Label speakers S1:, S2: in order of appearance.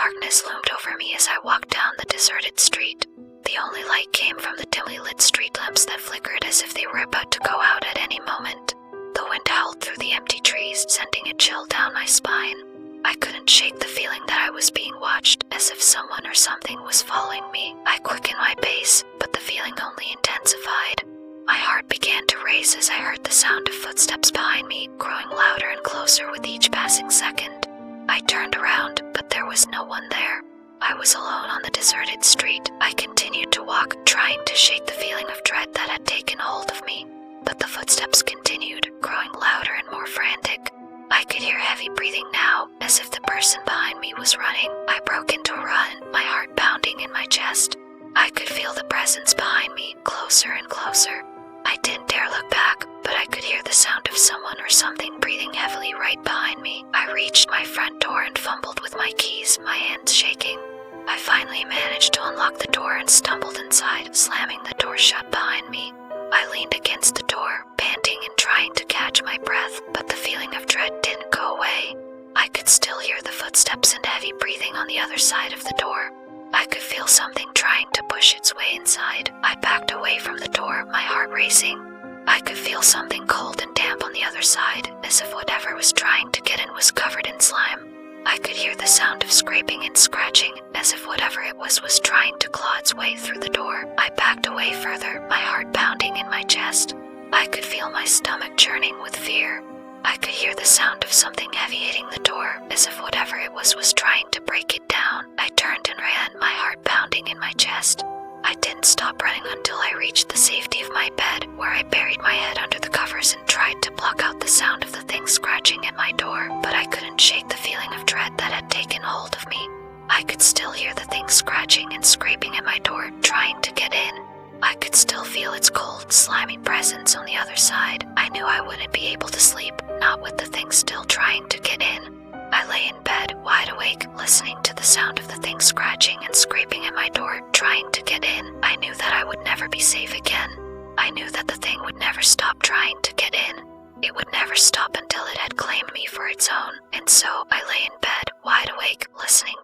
S1: Darkness loomed over me as I walked down the deserted street. The only light came from the dimly lit street lamps that flickered as if they were about to go out at any moment. The wind howled through the empty trees, sending a chill down my spine. I couldn't shake the feeling that I was being watched, as if someone or something was following me. I quickened my pace, but the feeling only intensified. My heart began to race as I heard the sound of footsteps behind me, growing louder and closer with each passing second. I turned around, but there was no one there. I was alone on the deserted street. I continued to walk, trying to shake the feeling of dread that had taken hold of me. But the footsteps continued, growing louder and more frantic. I could hear heavy breathing now, as if the person behind me was running. I broke into a run, my heart pounding in my chest. I could feel the presence behind me, closer and closer. I didn't dare look back, but I could hear the sound of someone or something breathing heavily right behind me. I reached my front door and fumbled with my keys, my hands shaking. I finally managed to unlock the door and stumbled inside, slamming the door shut behind me. I leaned against the door, panting and trying to catch my breath, but the feeling of dread didn't go away. I could still hear the footsteps and heavy breathing on the other side of the door. I could feel something trying to push its way inside. I backed away from the door, my heart racing. I could feel something cold and damp on the other side, as if whatever was trying to get in was covered in slime. I could hear the sound of scraping and scratching, as if whatever it was trying to claw its way through the door. I backed away further, my heart pounding in my chest. I could feel my stomach churning with fear. I could hear the sound of something heavy hitting the door, as if whatever it was trying to break it down. I turned and ran, my heart pounding in my chest. I didn't stop running until I reached the safety of my bed, where I buried my head under the covers and tried to block out the sound of the thing scratching at my door, but I couldn't shake the feeling of dread that had taken hold of me. I could still hear the thing scratching and scraping at my door, trying to get in. I could still feel its cold, slimy presence on the other side. I knew I wouldn't be able to sleep, not with the thing still trying to get in. I lay in bed, wide awake, listening to the sound of the thing scratching and scraping at my door, trying to get in. I knew that I would never be safe again. I knew that the thing would never stop trying to get in. It would never stop until it had claimed me for its own. And so I lay in bed, wide awake, listening